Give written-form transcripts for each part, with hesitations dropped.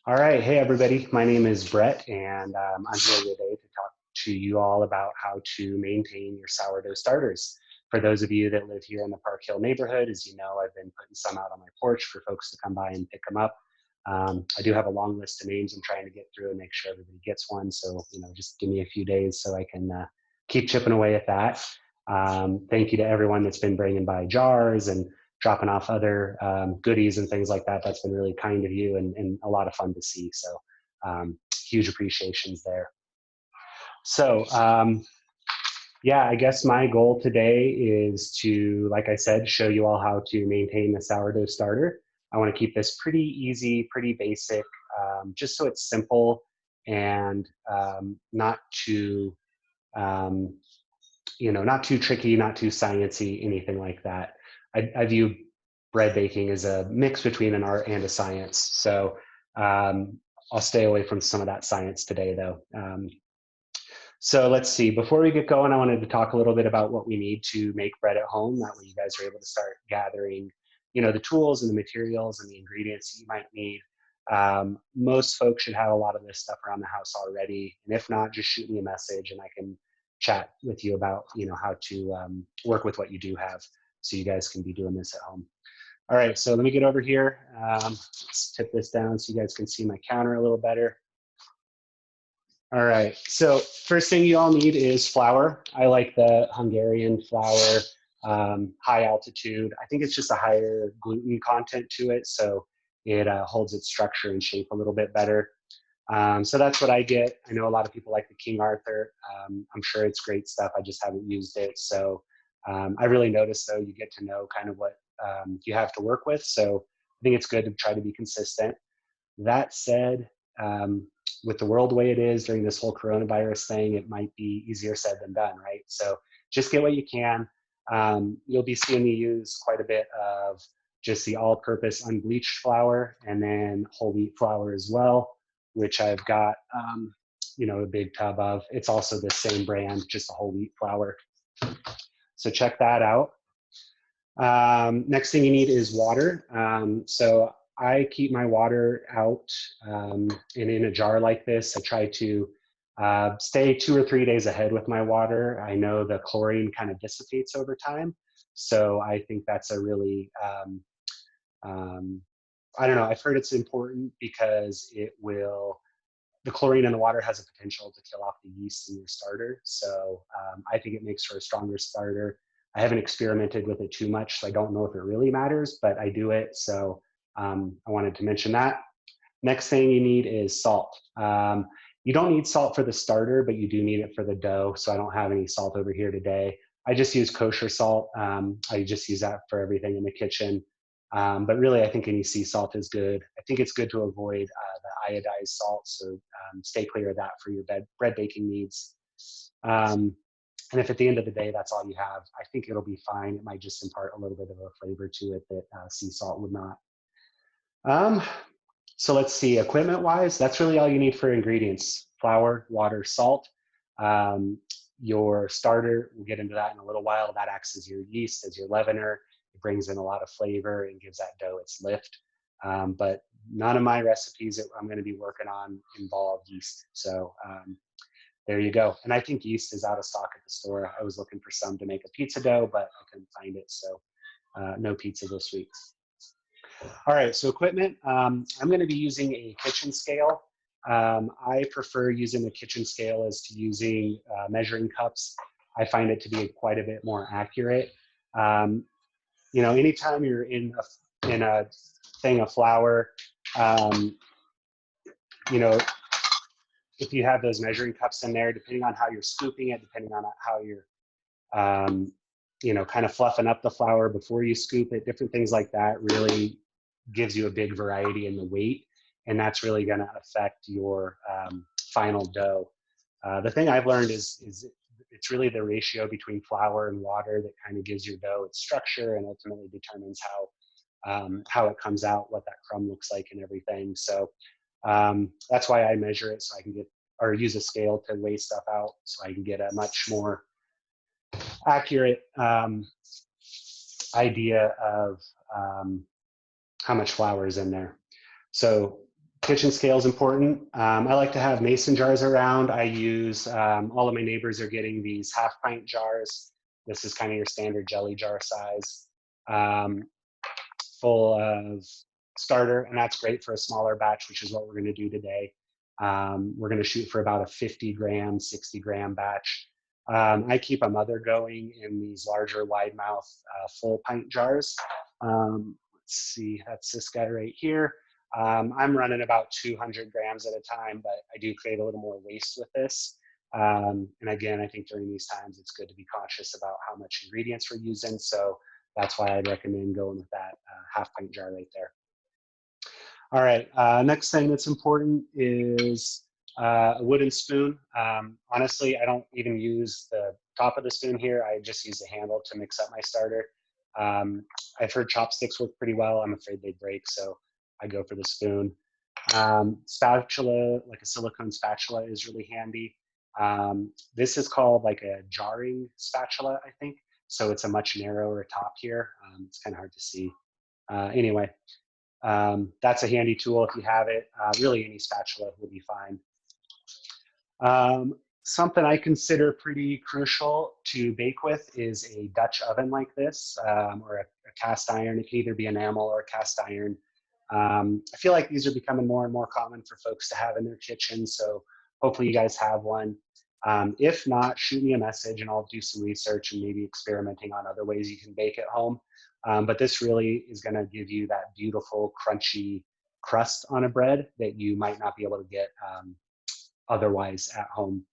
All right. Hey, everybody. My name is Brett, and I'm here today to talk to you all about how to maintain your sourdough starters. For those of you that live here in the Park Hill neighborhood, as you know, I've been putting some out on my porch for folks to come by and pick them up. I do have a long list of names I'm trying to get through and make sure everybody gets one. So, just give me a few days so I can keep chipping away at that. Thank you to everyone that's been bringing by jars and dropping off other goodies and things like that. That's been really kind of you and a lot of fun to see. So huge appreciations there. So yeah, I guess my goal today is to, like I said, show you all how to maintain the sourdough starter. I want to keep this pretty easy, pretty basic, just so it's simple and not too, not too tricky, not too sciencey, anything like that. I view bread baking as a mix between an art and a science. So I'll stay away from some of that science today, though. So let's see, before we get going, I wanted to talk a little bit about what we need to make bread at home. That way you guys are able to start gathering, the tools and the materials and the ingredients that you might need. Most folks should have a lot of this stuff around the house already. And if not, just shoot me a message and I can chat with you about, how to work with what you do have so you guys can be doing this at home. All right, so let me get over here. Let's tip this down so you guys can see my counter a little better. All right, so first thing you all need is flour. I like the Hungarian flour, high altitude. I think it's just a higher gluten content to it, so it holds its structure and shape a little bit better. So that's what I get. I know a lot of people like the King Arthur. I'm sure it's great stuff. I just haven't used it. So I really noticed, though, you get to know kind of what you have to work with. So I think it's good to try to be consistent. That said, with the world the way it is during this whole coronavirus thing, it might be easier said than done, right? So just get what you can. You'll be seeing me use quite a bit of just the all-purpose unbleached flour and then whole wheat flour as well, which I've got, a big tub of. It's also the same brand, just a whole wheat flour. So check that out. Next thing you need is water. So I keep my water out and in a jar like this. I try to stay 2 or 3 days ahead with my water. I know the chlorine kind of dissipates over time. So I think that's a really, I don't know, I've heard it's important because the chlorine in the water has a potential to kill off the yeast in your starter. So I think it makes for a stronger starter. I haven't experimented with it too much, so I don't know if it really matters, but I do it. So I wanted to mention that. Next thing you need is salt. You don't need salt for the starter, but you do need it for the dough. So I don't have any salt over here today. I just use kosher salt. I just use that for everything in the kitchen. But really, I think any sea salt is good. I think it's good to avoid the iodized salt, so stay clear of that for your bread baking needs. And if at the end of the day, that's all you have, I think it'll be fine. It might just impart a little bit of a flavor to it that sea salt would not. So let's see, equipment-wise, that's really all you need for ingredients: flour, water, salt. Your starter, we'll get into that in a little while. That acts as your yeast, as your leavener. It brings in a lot of flavor and gives that dough its lift. But none of my recipes that I'm going to be working on involve yeast. So there you go. And I think yeast is out of stock at the store. I was looking for some to make a pizza dough, but I couldn't find it. So no pizza this week. All right, so equipment. I'm going to be using a kitchen scale. I prefer using the kitchen scale as to using measuring cups. I find it to be quite a bit more accurate. Anytime you're in a thing of flour, if you have those measuring cups in there, depending on how you're scooping it, depending on how you're, kind of fluffing up the flour before you scoop it, different things like that really gives you a big variety in the weight, and that's really going to affect your final dough. The thing I've learned is it's really the ratio between flour and water that kind of gives your dough its structure and ultimately determines how it comes out, what that crumb looks like and everything. So that's why I measure it, so I can use a scale to weigh stuff out so I can get a much more accurate idea of how much flour is in there. So Kitchen scale is important. I like to have mason jars around. I use, all of my neighbors are getting these 1/2 pint jars. This is kind of your standard jelly jar size, um, full of starter, and that's great for a smaller batch, which is what we're going to do today. We're going to shoot for about a 50-gram, 60-gram batch. I keep a mother going in these larger wide mouth full pint jars. Let's see, that's this guy right here. I'm running about 200 grams at a time, but I do create a little more waste with this. And again, I think during these times, it's good to be cautious about how much ingredients we're using. So that's why I'd recommend going with that 1/2 pint jar right there. All right, next thing that's important is a wooden spoon. Honestly, I don't even use the top of the spoon here. I just use the handle to mix up my starter. I've heard chopsticks work pretty well. I'm afraid they break, so I go for the spoon. Spatula, like a silicone spatula, is really handy. This is called like a jarring spatula, I think. So it's a much narrower top here. It's kind of hard to see. Anyway, that's a handy tool if you have it. Really, any spatula will be fine. Something I consider pretty crucial to bake with is a Dutch oven like this, or a cast iron. It can either be enamel or cast iron. I feel like these are becoming more and more common for folks to have in their kitchen, so hopefully you guys have one. If not, shoot me a message and I'll do some research and maybe experimenting on other ways you can bake at home. But this really is going to give you that beautiful, crunchy crust on a bread that you might not be able to get otherwise at home.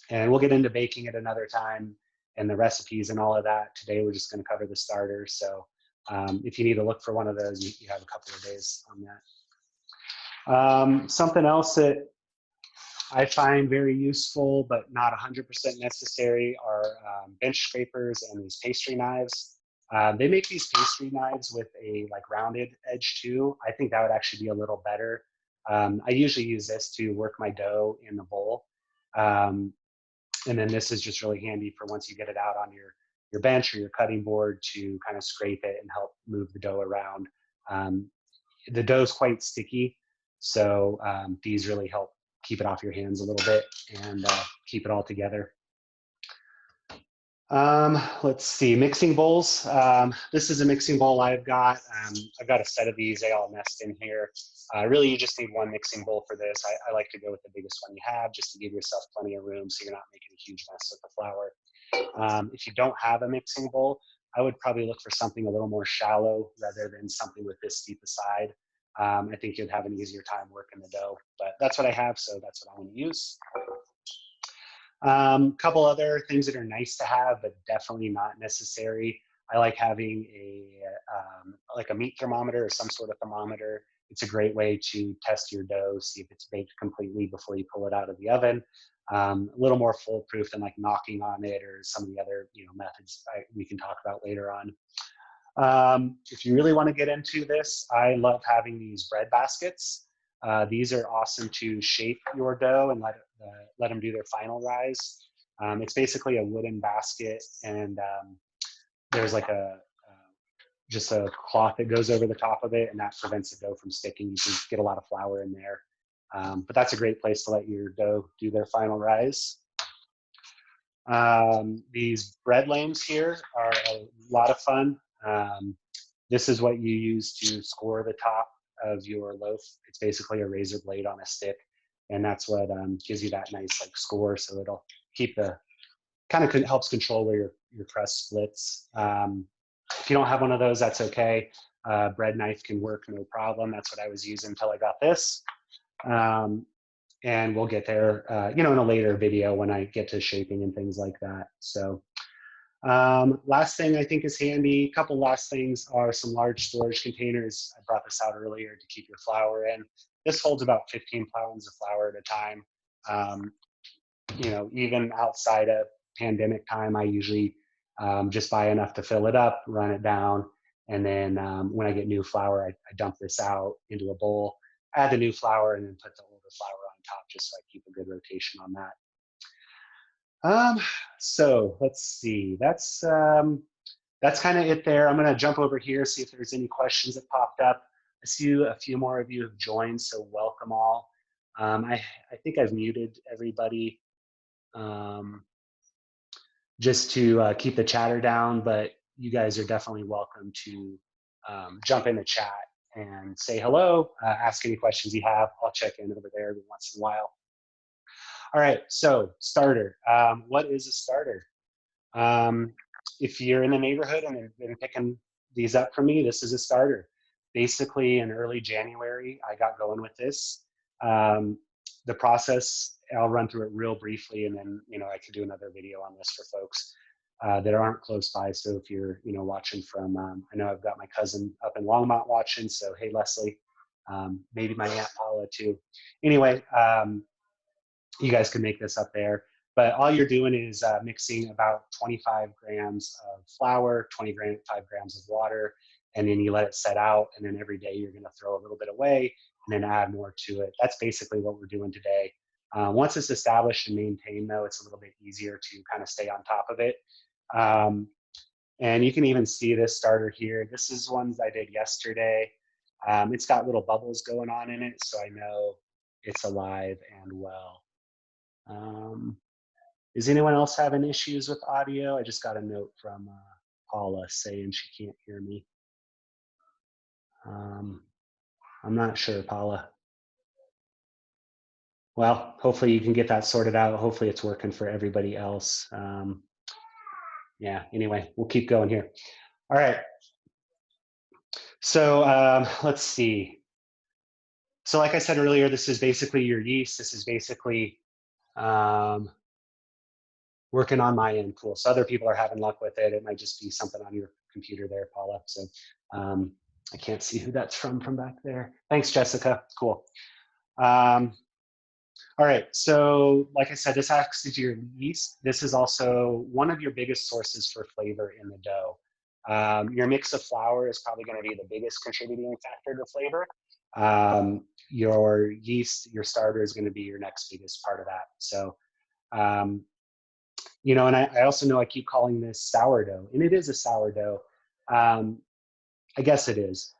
And we'll get into baking at another time and the recipes and all of that. Today, we're just going to cover the starters. So if you need to look for one of those, you have a couple of days on that. Something else that I find very useful, but not 100% necessary, are bench scrapers and these pastry knives. They make these pastry knives with a like rounded edge too. I think that would actually be a little better. I usually use this to work my dough in the bowl. And then this is just really handy for once you get it out on your bench or your cutting board to kind of scrape it and help move the dough around. The dough is quite sticky, so these really help keep it off your hands a little bit and keep it all together. Let's see, mixing bowls. This is a mixing bowl I've got. I've got a set of these, they all nest in here. Really, you just need one mixing bowl for this. I like to go with the biggest one you have just to give yourself plenty of room so you're not making a huge mess with the flour. If you don't have a mixing bowl, I would probably look for something a little more shallow rather than something with this steep a side. I think you'd have an easier time working the dough, but that's what I have, so that's what I'm going to use. Couple other things that are nice to have, but definitely not necessary. I like having like a meat thermometer or some sort of thermometer. It's a great way to test your dough, see if it's baked completely before you pull it out of the oven. A little more foolproof than like knocking on it or some of the other methods we can talk about later on. If you really want to get into this, I love having these bread baskets. These are awesome to shape your dough and let them do their final rise. It's basically a wooden basket, and there's like just a cloth that goes over the top of it, and that prevents the dough from sticking. You can get a lot of flour in there. But that's a great place to let your dough do their final rise. These bread lames here are a lot of fun. This is what you use to score the top of your loaf. It's basically a razor blade on a stick, and that's what gives you that nice like score. So it'll keep the kind of helps control where your crust splits. If you don't have one of those, that's okay. Bread knife can work, no problem. That's what I was using until I got this. And we'll get there, in a later video when I get to shaping and things like that. So last thing I think is handy, a couple last things are some large storage containers. I brought this out earlier to keep your flour in. This holds about 15 pounds of flour at a time. Even outside of pandemic time, I usually just buy enough to fill it up, run it down, and then when I get new flour, I dump this out into a bowl, add the new flour, and then put the older flour on top just so I keep a good rotation on that. So let's see, that's kind of it there. I'm going to jump over here, see if there's any questions that popped up. I see a few more of you have joined, so welcome all. I think I've muted everybody just to keep the chatter down, but you guys are definitely welcome to jump in the chat and say hello, ask any questions you have. I'll check in over there every once in a while. All right, so starter. What is a starter? If you're in the neighborhood and have been picking these up for me, this is a starter. Basically, in early January, I got going with this. The process, I'll run through it real briefly, and then I could do another video on this for folks that aren't close by. So if you're watching from, I know I've got my cousin up in Longmont watching. So hey, Leslie, maybe my Aunt Paula too. Anyway. You guys can make this up there, but all you're doing is mixing about 25 grams of flour, 25 grams of water, and then you let it set out, and then every day you're going to throw a little bit away and then add more to it. That's basically what we're doing today. Once it's established and maintained, though, it's a little bit easier to kind of stay on top of it. And you can even see this starter here. This is ones I did yesterday. It's got little bubbles going on in it, so I know it's alive and well. Is anyone else having issues with audio? I just got a note from Paula saying she can't hear me. I'm not sure, Paula. Well, hopefully you can get that sorted out. Hopefully it's working for everybody else. Yeah, anyway, we'll keep going here. All right. So let's see. So like I said earlier, this is basically your yeast. This is basically working on my end. Cool. So other people are having luck with it. It might just be something on your computer there, Paula. So I can't see who that's from back there. Thanks, Jessica. Cool. All right. So like I said, this acts as your yeast. This is also one of your biggest sources for flavor in the dough. Your mix of flour is probably going to be the biggest contributing factor to flavor. Your yeast, your starter, is going to be your next biggest part of that. So and I also know I keep calling this sourdough, and it is a sourdough. I guess it is.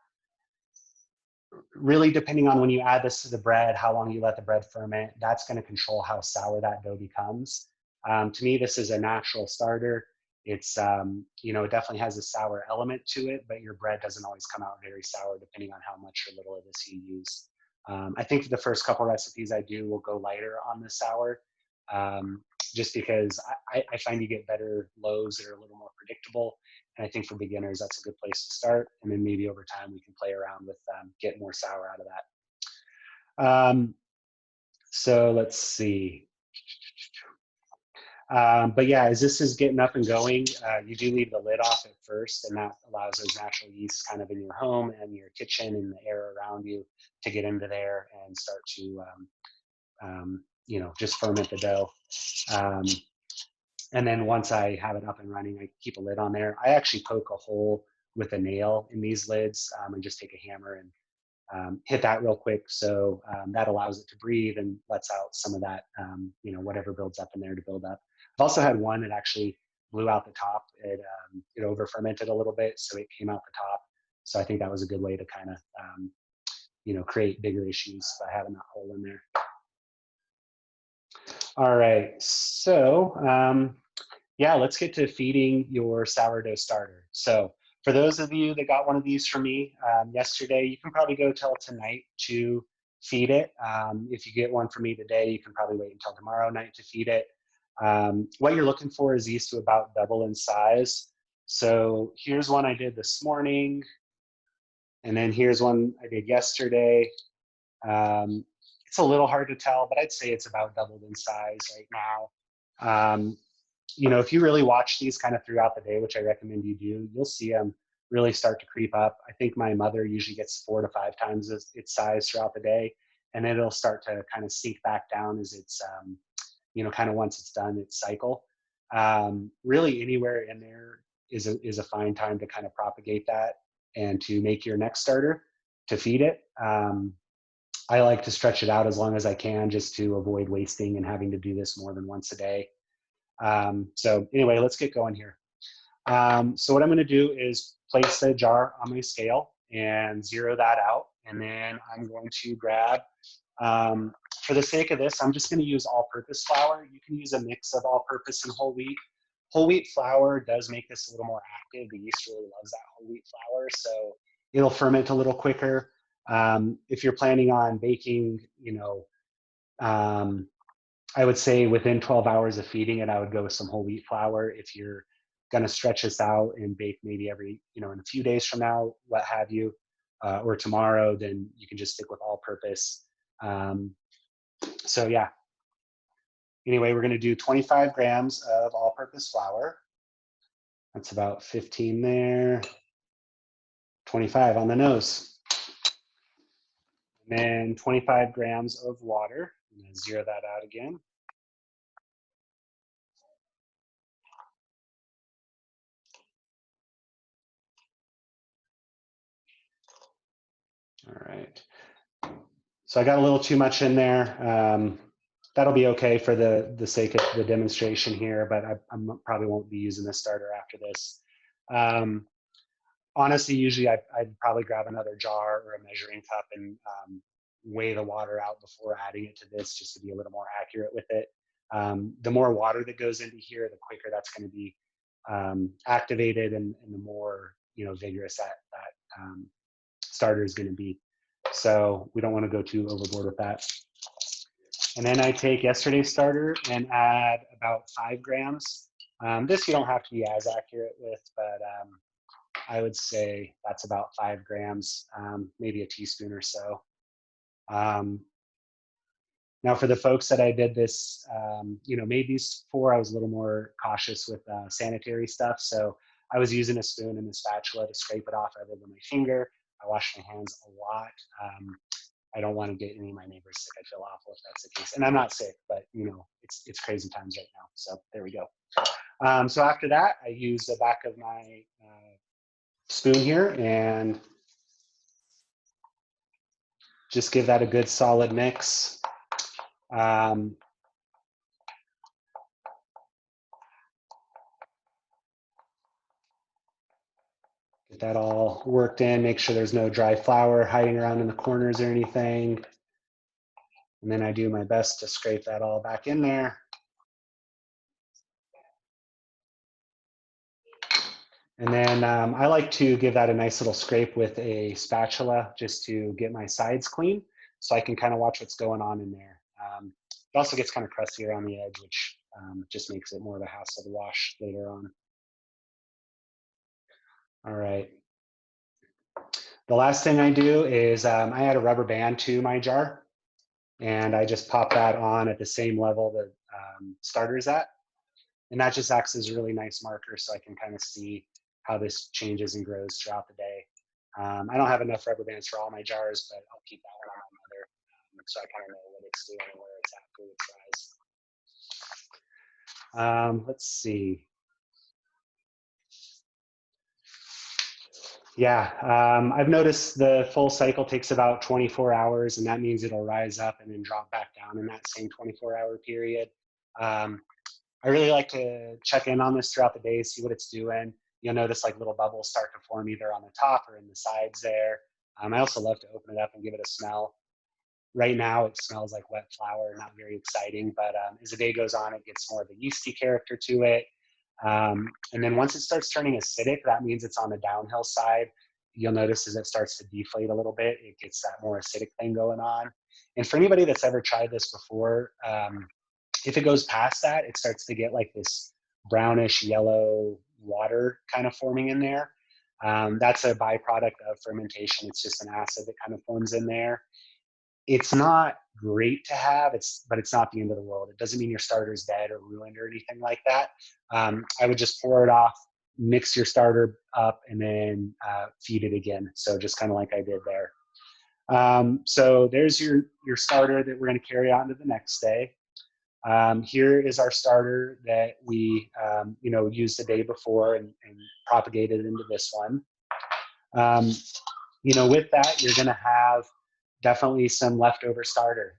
Really, depending on when you add this to the bread, how long you let the bread ferment, that's going to control how sour that dough becomes. To me, this is a natural starter. It's, it definitely has a sour element to it, but your bread doesn't always come out very sour depending on how much or little of this you use. I think the first couple recipes I do will go lighter on the sour. Just because I find you get better loaves that are a little more predictable. And I think for beginners, that's a good place to start. And then maybe over time, we can play around with getting more sour out of that. So let's see. But yeah, as this is getting up and going, you do leave the lid off at first, and that allows those natural yeasts kind of in your home and your kitchen and the air around you to get into there and start to just ferment the dough. And then once I have it up and running, I keep a lid on there. I actually poke a hole with a nail in these lids and just take a hammer and hit that real quick. So that allows it to breathe and lets out some of that, whatever builds up in there to build up. I've also had one that actually blew out the top. It over fermented a little bit, so it came out the top. So I think that was a good way to kind of, create bigger issues by having that hole in there. All right, so yeah, let's get to feeding your sourdough starter. So for those of you that got one of these from me yesterday, you can probably go till tonight to feed it. If you get one from me today, you can probably wait until tomorrow night to feed it. What you're looking for is these to about double in size. So here's one I did this morning, and then here's one I did yesterday. It's a little hard to tell, but I'd say it's about doubled in size right now. If you really watch these kind of throughout the day, which I recommend you do, you'll see them really start to creep up. I think my mother usually gets 4 to 5 times its size throughout the day, and then it'll start to kind of sink back down as it's, kind of once it's done its cycle. Really anywhere in there is a fine time to kind of propagate that and to make your next starter to feed it. I like to stretch it out as long as I can just to avoid wasting and having to do this more than once a day. So anyway, let's get going here. So what I'm going to do is place the jar on my scale. and zero that out. And then I'm going to grab, for the sake of this, I'm just going to use all-purpose flour. You can use a mix of all-purpose and whole wheat. Whole wheat flour does make this a little more active. The yeast really loves that whole wheat flour, so it'll ferment a little quicker. If you're planning on baking, I would say within 12 hours of feeding it, I would go with some whole wheat flour. If you're going to stretch this out and bake maybe every, in a few days from now, what have you, or tomorrow, then you can just stick with all-purpose. So yeah. Anyway, we're going to do 25 grams of all-purpose flour. That's about 15 there. 25 on the nose. And then 25 grams of water. I'm going to zero that out again. All right. So I got a little too much in there. That'll be okay for the sake of the demonstration here, but I probably won't be using this starter after this. Honestly, usually I'd probably grab another jar or a measuring cup and weigh the water out before adding it to this, just to be a little more accurate with it. The more water that goes into here, the quicker that's going to be activated, and the more vigorous that starter is going to be. So we don't want to go too overboard with that. And then I take yesterday's starter and add about 5 grams. This you don't have to be as accurate with, but I would say that's about 5 grams, maybe a teaspoon or so. Now for the folks that I did this, made these for, I was a little more cautious with sanitary stuff. So I was using a spoon and a spatula to scrape it off other than my finger. I wash my hands a lot. I don't want to get any of my neighbors sick. I feel awful if that's the case. And I'm not sick, but it's crazy times right now. So there we go. So after that, I use the back of my spoon here and just give that a good solid mix. Get that all worked in, make sure there's no dry flour hiding around in the corners or anything. And then I do my best to scrape that all back in there. And then I like to give that a nice little scrape with a spatula just to get my sides clean, so I can kind of watch what's going on in there. It also gets kind of crusty around the edge, which just makes it more of a hassle to wash later on. All right. The last thing I do is I add a rubber band to my jar, and I just pop that on at the same level that starter's at. And that just acts as a really nice marker, so I can kind of see how this changes and grows throughout the day. I don't have enough rubber bands for all my jars, but I'll keep that one on my mother, so I kind of know what it's doing and where it's at food size. Let's see. Yeah, I've noticed the full cycle takes about 24 hours, and that means it'll rise up and then drop back down in that same 24-hour period. I really like to check in on this throughout the day, see what it's doing. You'll notice like little bubbles start to form either on the top or in the sides there. I also love to open it up and give it a smell. Right now it smells like wet flour, not very exciting, but as the day goes on, it gets more of a yeasty character to it. And then once it starts turning acidic, that means it's on the downhill side. You'll notice as it starts to deflate a little bit, it gets that more acidic thing going on. And for anybody that's ever tried this before, if it goes past that, it starts to get like this brownish yellow water kind of forming in there. That's a byproduct of fermentation. It's just an acid that kind of forms in there. It's not great to have, but it's not the end of the world. It doesn't mean your starter's dead or ruined or anything like that. I would just pour it off, mix your starter up, and then feed it again. So just kind of like I did there. So there's your starter that we're going to carry on to the next day. Here is our starter that we used the day before and propagated into this one. With that, you're going to have definitely some leftover starter.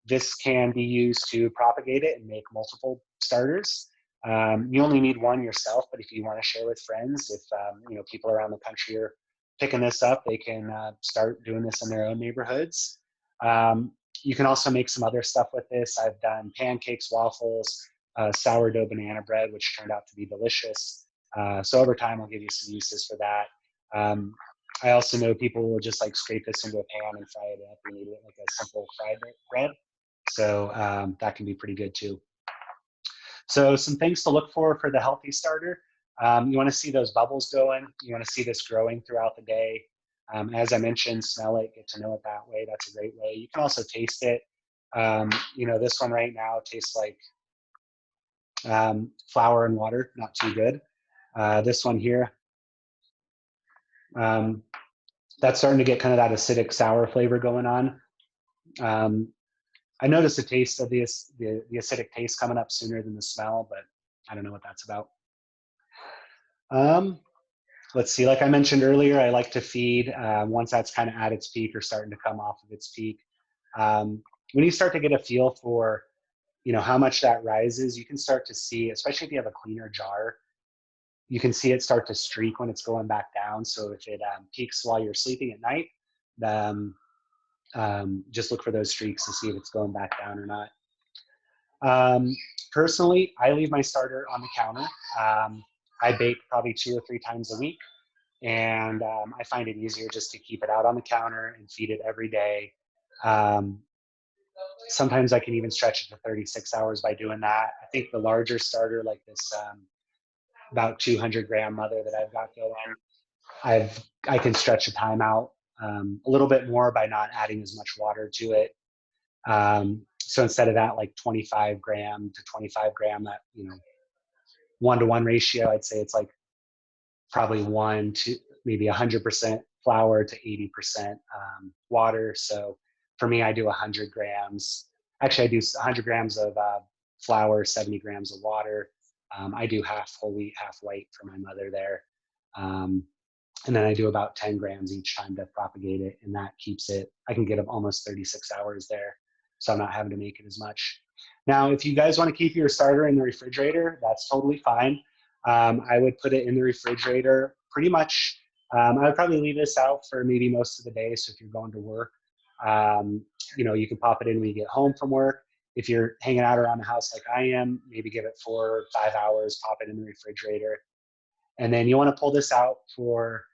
This can be used to propagate it and make multiple starters. You only need one yourself, but if you want to share with friends, if people around the country are picking this up, they can start doing this in their own neighborhoods. You can also make some other stuff with this. I've done pancakes, waffles, sourdough banana bread, which turned out to be delicious. So over time, I'll give you some uses for that. I also know people will just like scrape this into a pan and fry it up and eat it like a simple fried bread. So that can be pretty good too. So some things to look for the healthy starter. You want to see those bubbles going. You want to see this growing throughout the day. As I mentioned, smell it, get to know it that way. That's a great way. You can also taste it. You know, this one right now tastes like flour and water, not too good. This one here, that's starting to get kind of that acidic sour flavor going on. I noticed the taste of the acidic taste coming up sooner than the smell, but I don't know what that's about. Let's see, like I mentioned earlier, I like to feed once that's kind of at its peak or starting to come off of its peak. When you start to get a feel for, you know, how much that rises, you can start to see, especially if you have a cleaner jar, you can see it start to streak when it's going back down. So if it peaks while you're sleeping at night, just look for those streaks to see if it's going back down or not. Personally, I leave my starter on the counter. I bake probably 2 or 3 times a week, and I find it easier just to keep it out on the counter and feed it every day. Sometimes I can even stretch it to 36 hours by doing that. I think the larger starter, like this about 200-gram mother that I've got going, I can stretch the time out a little bit more by not adding as much water to it. So instead of that, like 25 gram to 25 gram, that, you know, 1-to-1 ratio, I'd say it's like probably 1 to maybe 100% flour to 80% water. So for me, I do 100 grams. Actually, I do 100 grams of flour, 70 grams of water. I do half whole wheat, half white for my mother there. And then I do about 10 grams each time to propagate it. And that keeps it, I can get up almost 36 hours there. So I'm not having to make it as much. Now, if you guys want to keep your starter in the refrigerator, that's totally fine. I would put it in the refrigerator pretty much. I would probably leave this out for maybe most of the day. So if you're going to work, you know, you can pop it in when you get home from work. If you're hanging out around the house like I am, maybe give it 4 or 5 hours, pop it in the refrigerator. And then you want to pull this out for,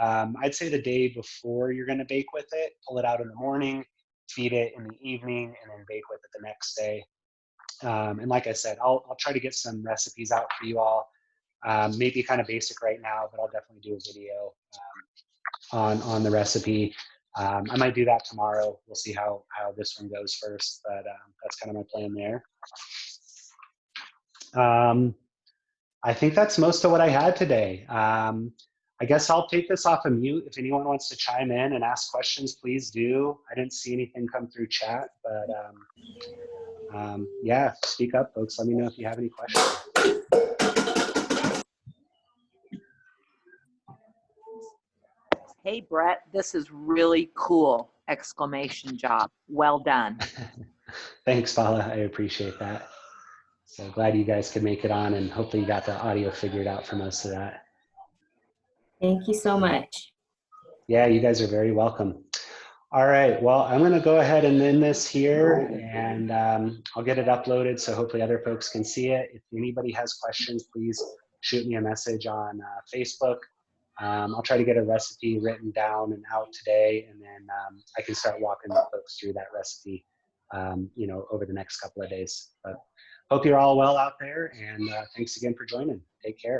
I'd say the day before you're going to bake with it. Pull it out in the morning, feed it in the evening, and then bake with it the next day. And like I said, I'll try to get some recipes out for you all. Maybe kind of basic right now, but I'll definitely do a video on the recipe. I might do that tomorrow. We'll see how this one goes first, but that's kind of my plan there. I think that's most of what I had today. I guess I'll take this off of mute. If anyone wants to chime in and ask questions, please do. I didn't see anything come through chat, but yeah, speak up, folks. Let me know if you have any questions. Hey, Brett, this is really cool! Exclamation job. Well done. Thanks, Paula. I appreciate that. So glad you guys could make it on, and hopefully you got the audio figured out for most of that. Thank you so much. Yeah, you guys are very welcome. All right, well, I'm going to go ahead and end this here, and I'll get it uploaded so hopefully other folks can see it. If anybody has questions, please shoot me a message on Facebook. I'll try to get a recipe written down and out today, and then I can start walking folks through that recipe, you know, over the next couple of days. But hope you're all well out there, and thanks again for joining. Take care.